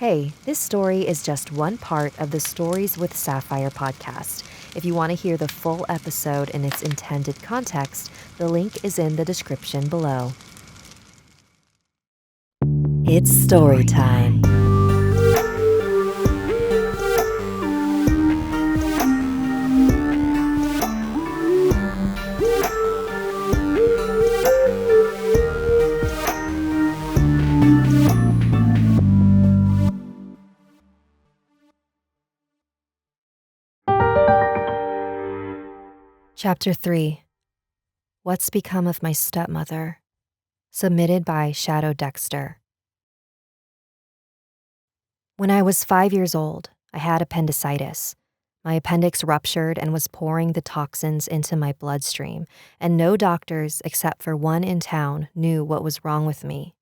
Hey, this story is just one part of the Stories with Sapphire podcast. If you want to hear the full episode in its intended context, the link is in the description below. It's story time. Chapter 3. What's Become of My Stepmother? Submitted by Shadow Dexter. When I was 5 years old, I had appendicitis. My appendix ruptured and was pouring the toxins into my bloodstream, and no doctors except for one in town knew what was wrong with me.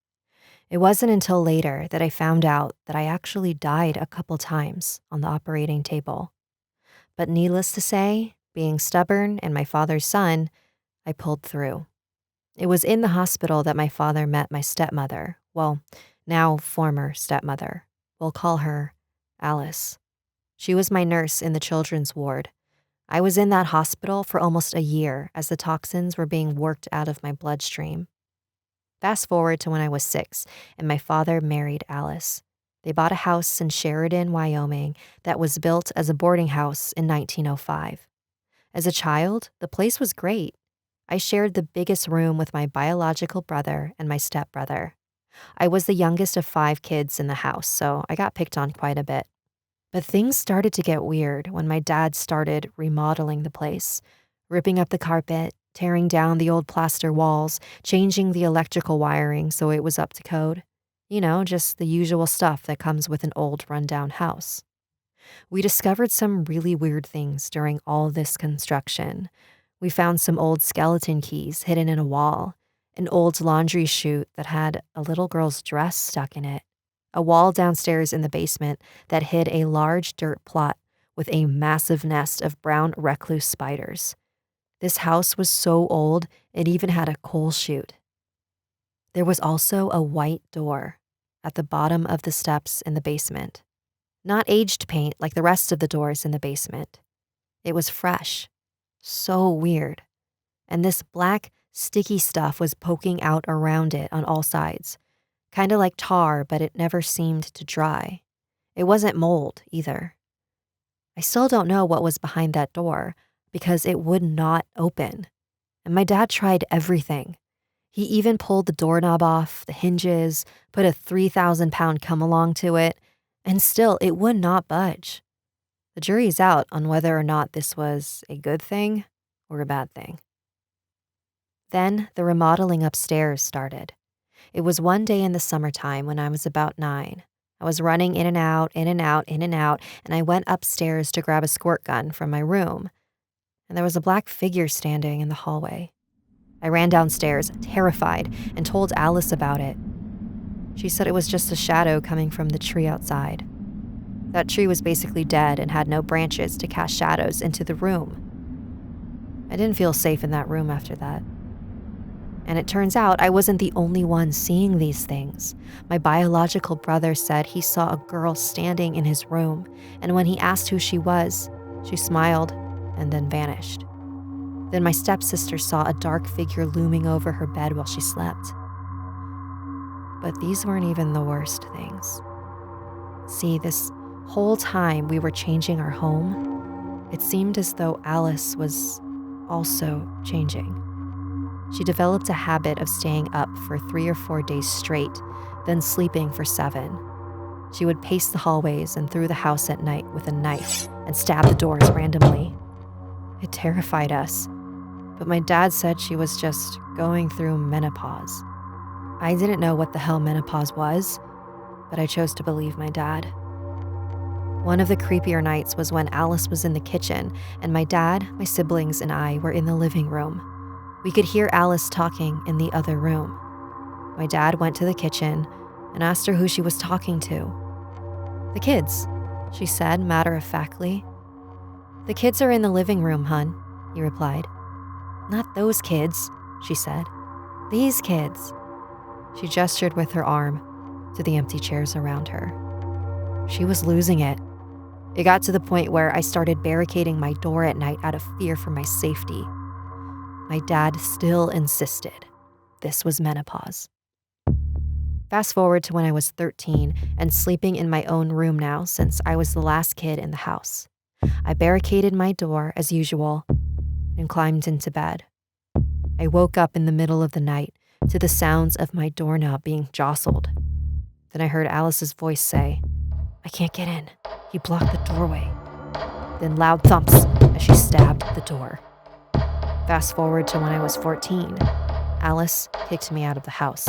It wasn't until later that I found out that I actually died a couple times on the operating table. But needless to say, being stubborn and my father's son, I pulled through. It was in the hospital that my father met my stepmother, well, now former stepmother. We'll call her Alice. She was my nurse in the children's ward. I was in that hospital for almost a year as the toxins were being worked out of my bloodstream. Fast forward to when I was 6 and my father married Alice. They bought a house in Sheridan, Wyoming that was built as a boarding house in 1905. As a child, the place was great. I shared the biggest room with my biological brother and my stepbrother. I was the youngest of 5 kids in the house, so I got picked on quite a bit. But things started to get weird when my dad started remodeling the place, ripping up the carpet, tearing down the old plaster walls, changing the electrical wiring so it was up to code. You know, just the usual stuff that comes with an old rundown house. We discovered some really weird things during all this construction. We found some old skeleton keys hidden in a wall, an old laundry chute that had a little girl's dress stuck in it, a wall downstairs in the basement that hid a large dirt plot with a massive nest of brown recluse spiders. This house was so old, it even had a coal chute. There was also a white door at the bottom of the steps in the basement. Not aged paint like the rest of the doors in the basement. It was fresh. So weird. And this black, sticky stuff was poking out around it on all sides. Kind of like tar, but it never seemed to dry. It wasn't mold either. I still don't know what was behind that door because it would not open. And my dad tried everything. He even pulled the doorknob off, the hinges, put a 3,000-pound come-along to it, and still, it would not budge. The jury's out on whether or not this was a good thing or a bad thing. Then the remodeling upstairs started. It was one day in the summertime when I was about 9. I was running in and out, in and out, in and out, and I went upstairs to grab a squirt gun from my room. And there was a black figure standing in the hallway. I ran downstairs, terrified, and told Alice about it. She said it was just a shadow coming from the tree outside. That tree was basically dead and had no branches to cast shadows into the room. I didn't feel safe in that room after that. And it turns out I wasn't the only one seeing these things. My biological brother said he saw a girl standing in his room, and when he asked who she was, she smiled and then vanished. Then my stepsister saw a dark figure looming over her bed while she slept. But these weren't even the worst things. See, this whole time we were changing our home, it seemed as though Alice was also changing. She developed a habit of staying up for 3 or 4 days straight, then sleeping for 7. She would pace the hallways and through the house at night with a knife and stab the doors randomly. It terrified us, but my dad said she was just going through menopause. I didn't know what the hell menopause was, but I chose to believe my dad. One of the creepier nights was when Alice was in the kitchen and my dad, my siblings, and I were in the living room. We could hear Alice talking in the other room. My dad went to the kitchen and asked her who she was talking to. "The kids," she said matter-of-factly. "The kids are in the living room, hun," he replied. "Not those kids," she said. "These kids." She gestured with her arm to the empty chairs around her. She was losing it. It got to the point where I started barricading my door at night out of fear for my safety. My dad still insisted this was menopause. Fast forward to when I was 13 and sleeping in my own room now since I was the last kid in the house. I barricaded my door as usual and climbed into bed. I woke up in the middle of the night to the sounds of my doorknob being jostled. Then I heard Alice's voice say, "I can't get in. He blocked the doorway." Then loud thumps as she stabbed the door. Fast forward to when I was 14. Alice kicked me out of the house,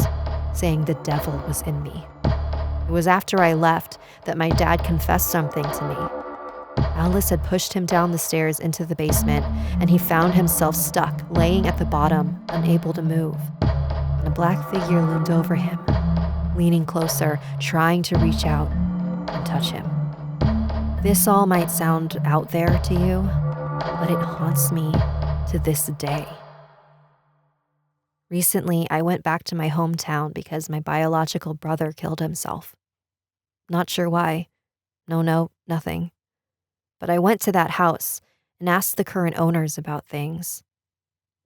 saying the devil was in me. It was after I left that my dad confessed something to me. Alice had pushed him down the stairs into the basement, and he found himself stuck, laying at the bottom, unable to move. And a black figure loomed over him, leaning closer, trying to reach out and touch him. This all might sound out there to you, but it haunts me to this day. Recently, I went back to my hometown because my biological brother killed himself. Not sure why. No, nothing. But I went to that house and asked the current owners about things.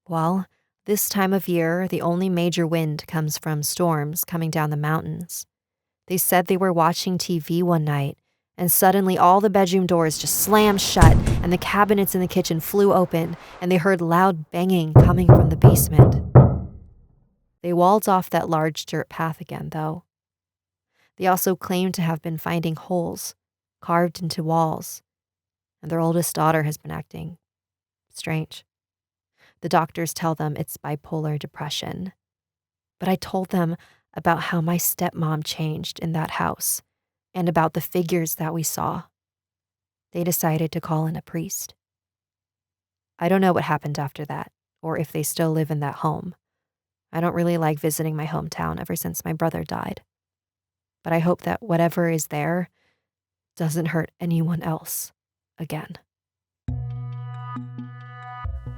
Well, this time of year, the only major wind comes from storms coming down the mountains. They said they were watching TV one night, and suddenly all the bedroom doors just slammed shut, and the cabinets in the kitchen flew open, and they heard loud banging coming from the basement. They walled off that large dirt path again, though. They also claimed to have been finding holes carved into walls, and their oldest daughter has been acting strange. The doctors tell them it's bipolar depression. But I told them about how my stepmom changed in that house and about the figures that we saw. They decided to call in a priest. I don't know what happened after that, or if they still live in that home. I don't really like visiting my hometown ever since my brother died. But I hope that whatever is there doesn't hurt anyone else again.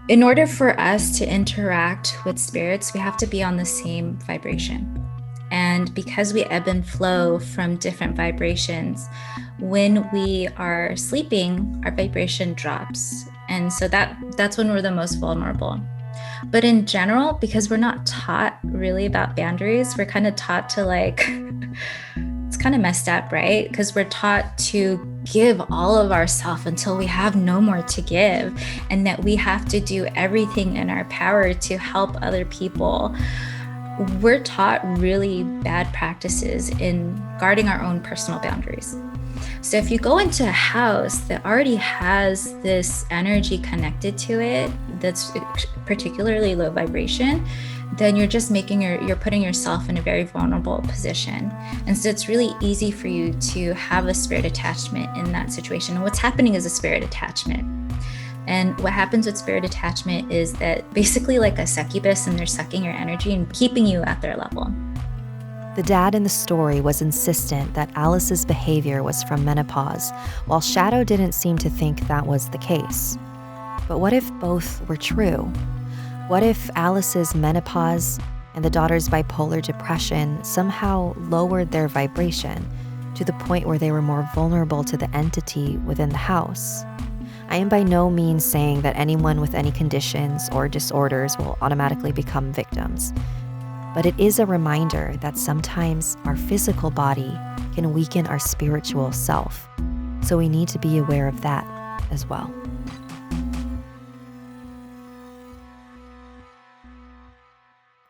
In order for us to interact with spirits, we have to be on the same vibration. And because we ebb and flow from different vibrations, when we are sleeping, our vibration drops. And so that's when we're the most vulnerable. But in general, because we're not taught really about boundaries, we're kind of taught to it's kind of messed up, right? Because we're taught to give all of ourselves until we have no more to give, and that we have to do everything in our power to help other people. We're taught really bad practices in guarding our own personal boundaries. So if you go into a house that already has this energy connected to it that's particularly low vibration, then you're just you're putting yourself in a very vulnerable position. And so it's really easy for you to have a spirit attachment in that situation. And what's happening is a spirit attachment. And what happens with spirit attachment is that basically like a succubus, and they're sucking your energy and keeping you at their level. The dad in the story was insistent that Alice's behavior was from menopause, while Shadow didn't seem to think that was the case. But what if both were true? What if Alice's menopause and the daughter's bipolar depression somehow lowered their vibration to the point where they were more vulnerable to the entity within the house? I am by no means saying that anyone with any conditions or disorders will automatically become victims. But it is a reminder that sometimes our physical body can weaken our spiritual self. So we need to be aware of that as well.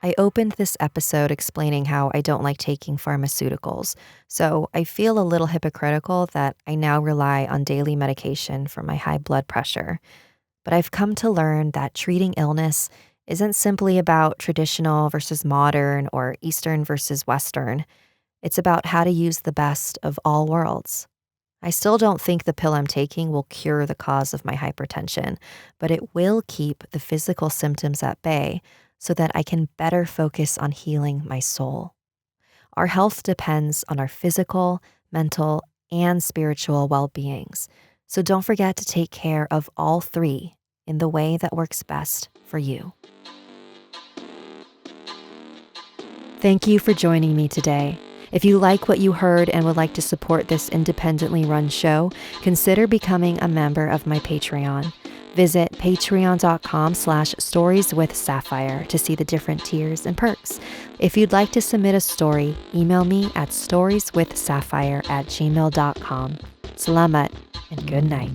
I opened this episode explaining how I don't like taking pharmaceuticals, so I feel a little hypocritical that I now rely on daily medication for my high blood pressure. But I've come to learn that treating illness isn't simply about traditional versus modern or Eastern versus Western. It's about how to use the best of all worlds. I still don't think the pill I'm taking will cure the cause of my hypertension, but it will keep the physical symptoms at bay so that I can better focus on healing my soul. Our health depends on our physical, mental, and spiritual well-beings, so don't forget to take care of all three in the way that works best for you. Thank you for joining me today. If you like what you heard and would like to support this independently run show, consider becoming a member of my Patreon. Visit patreon.com/storieswithsapphire to see the different tiers and perks. If you'd like to submit a story, email me at storieswithsapphire@gmail.com. Salamat and good night.